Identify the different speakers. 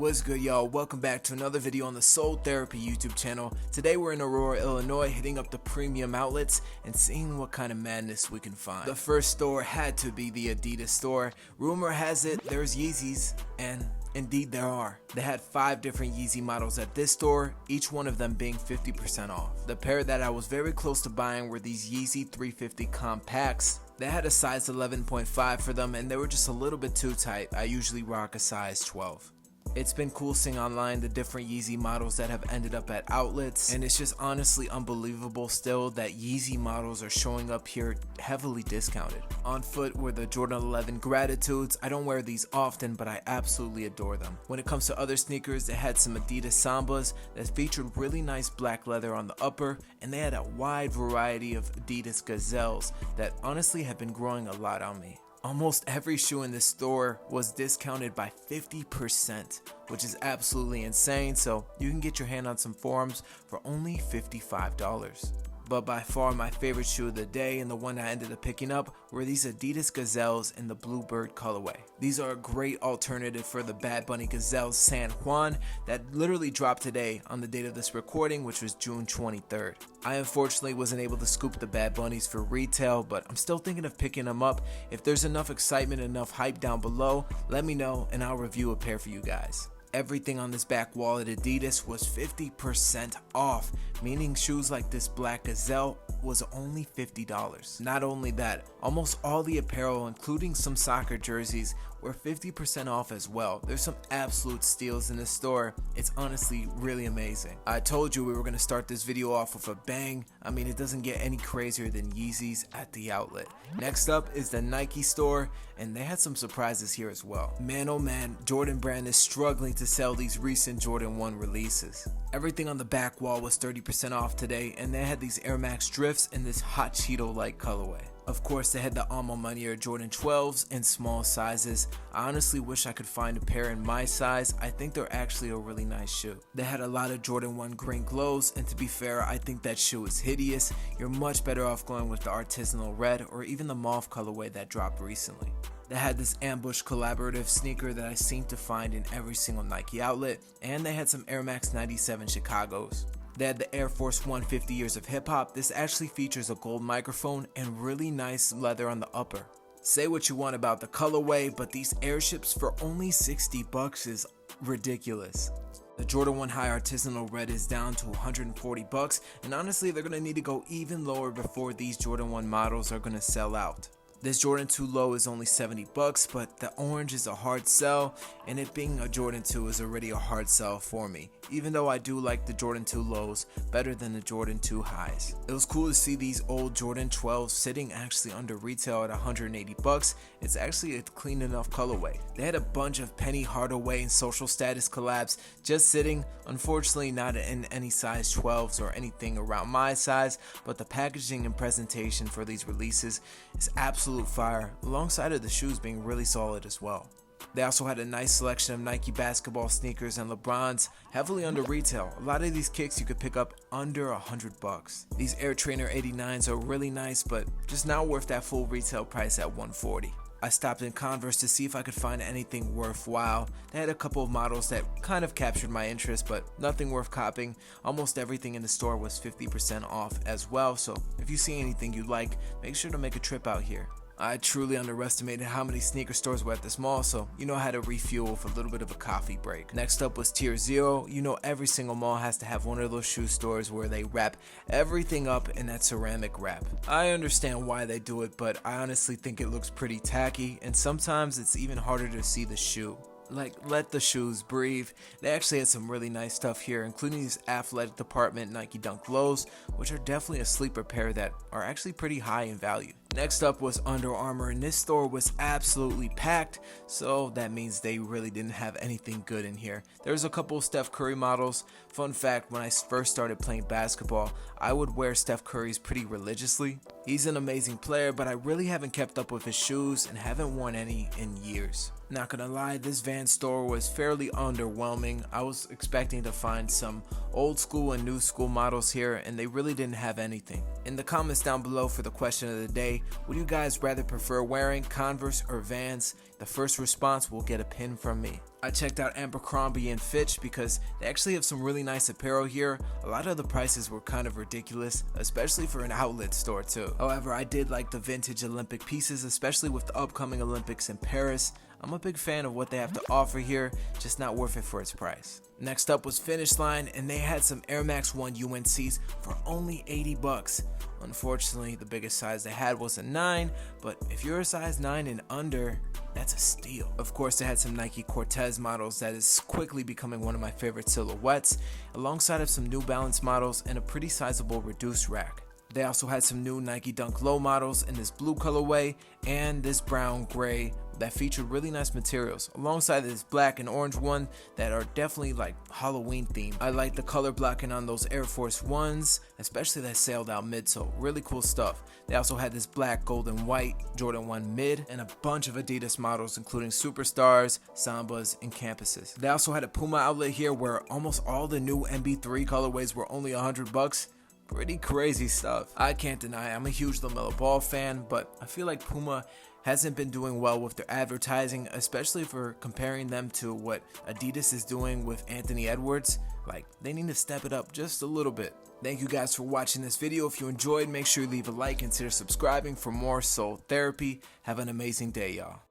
Speaker 1: What's good, y'all? Welcome back to another video on the Soul Therapy YouTube channel. Today we're in Aurora, Illinois, hitting up the premium outlets and seeing what kind of madness we can find. The first store had to be the Adidas store. Rumor has it there's Yeezys, and indeed there are. They had 5 different Yeezy models at this store, each one of them being 50% off. The pair that I was very close to buying were these Yeezy 350 compacts. They had a size 11.5 for them and they were just a little bit too tight. I usually rock a size 12. It's been cool seeing online the different Yeezy models that have ended up at outlets, and it's just honestly unbelievable still that Yeezy models are showing up here heavily discounted. On foot were the Jordan 11 Gratitudes. I don't wear these often, but I absolutely adore them. When it comes to other sneakers, they had some Adidas Sambas that featured really nice black leather on the upper, and they had a wide variety of Adidas Gazelles that honestly have been growing a lot on me. Almost every shoe in this store was discounted by 50%, which is absolutely insane, so you can get your hand on some forums for only $55. But by far my favorite shoe of the day, and the one I ended up picking up, were these Adidas Gazelles in the Bluebird colorway. These are a great alternative for the Bad Bunny Gazelles San Juan that literally dropped today on the date of this recording, which was June 23rd. I unfortunately wasn't able to scoop the Bad Bunnies for retail, but I'm still thinking of picking them up. If there's enough excitement, enough hype down below, let me know and I'll review a pair for you guys. Everything on this back wall at Adidas was 50% off, meaning shoes like this black Gazelle was only $50. Not only that, almost all the apparel, including some soccer jerseys, were 50% off as well. There's some absolute steals in the store. It's honestly really amazing. I told you we were going to start this video off with a bang. I mean, it doesn't get any crazier than YEEZYS at the outlet. Next up is the Nike store, and they had some surprises here as well. Man oh man, Jordan Brand is struggling to sell these recent Jordan 1 releases. Everything on the back wall was 30% off today, and they had these Air Max drifts in this hot Cheeto-like colorway. Of course, they had the Alma Money Jordan 12s in small sizes. I honestly wish I could find a pair in my size. I think they're actually a really nice shoe. They had a lot of Jordan 1 green glows, and to be fair, I think that shoe is hideous. You're much better off going with the artisanal red or even the mauve colorway that dropped recently. They had this Ambush collaborative sneaker that I seem to find in every single Nike outlet, and they had some Air Max 97 Chicagos. They had the Air Force 1 50 Years of Hip Hop. This actually features a gold microphone and really nice leather on the upper. Say what you want about the colorway, but these airships for only $60 is ridiculous. The Jordan 1 High Artisanal Red is down to $140, and honestly they're going to need to go even lower before these Jordan 1 models are going to sell out. This Jordan 2 low is only $70, but the orange is a hard sell, and it being a Jordan 2 is already a hard sell for me, even though I do like the Jordan 2 lows better than the Jordan 2 highs. It was cool to see these old Jordan 12s sitting actually under retail at $180. It's actually a clean enough colorway. They had a bunch of Penny Hardaway and Social Status collabs just sitting, unfortunately not in any size 12s or anything around my size, but the packaging and presentation for these releases is absolutely fire, alongside of the shoes being really solid as well. They also had a nice selection of Nike basketball sneakers and LeBrons, heavily under retail. A lot of these kicks you could pick up under $100. These Air Trainer 89s are really nice, but just not worth that full retail price at $140. I stopped in Converse to see if I could find anything worthwhile. They had a couple of models that kind of captured my interest, but nothing worth copying. Almost everything in the store was 50% off as well, so if you see anything you like, make sure to make a trip out here. I truly underestimated how many sneaker stores were at this mall, so you know how to refuel with a little bit of a coffee break. Next up was Tier 0. You know every single mall has to have one of those shoe stores where they wrap everything up in that ceramic wrap. I understand why they do it, but I honestly think it looks pretty tacky, and sometimes it's even harder to see the shoe. Like, let the shoes breathe. They actually had some really nice stuff here, including these athletic department Nike Dunk Lows, which are definitely a sleeper pair that are actually pretty high in value. Next up was Under Armour, and this store was absolutely packed, so that means they really didn't have anything good in here. There's a couple of Steph Curry models. Fun fact, when I first started playing basketball, I would wear Steph Curry's pretty religiously. He's an amazing player, but I really haven't kept up with his shoes and haven't worn any in years. Not gonna lie, this Vans store was fairly underwhelming. I was expecting to find some old school and new school models here, and they really didn't have anything. In the comments down below for the question of the day, would you guys rather prefer wearing Converse or Vans? The first response will get a pin from me. I checked out Abercrombie and Fitch because they actually have some really nice apparel here. A lot of the prices were kind of ridiculous, especially for an outlet store too. However, I did like the vintage Olympic pieces, especially with the upcoming Olympics in Paris. I'm a big fan of what they have to offer here, just not worth it for its price. Next up was Finish Line, and they had some Air Max 1 UNCs for only 80 bucks. Unfortunately, the biggest size they had was a 9, but if you're a size 9 and under, that's a steal. Of course, they had some Nike Cortez models that is quickly becoming one of my favorite silhouettes, alongside of some New Balance models and a pretty sizable reduced rack. They also had some new Nike Dunk Low models in this blue colorway and this brown gray that featured really nice materials, alongside this black and orange one that are definitely like Halloween themed. I like the color blocking on those Air Force Ones, especially that sailed out midsole. Really cool stuff. They also had this black, gold, and white Jordan 1 mid and a bunch of Adidas models, including Superstars, Sambas, and Campuses. They also had a Puma outlet here where almost all the new MB3 colorways were only 100 bucks. Pretty crazy stuff. I can't deny I'm a huge LaMelo Ball fan, but I feel like Puma hasn't been doing well with their advertising, especially for comparing them to what Adidas is doing with Anthony Edwards. Like, they need to step it up just a little bit. Thank you guys for watching this video. If you enjoyed, make sure you leave a like, consider subscribing for more soul therapy. Have an amazing day, y'all.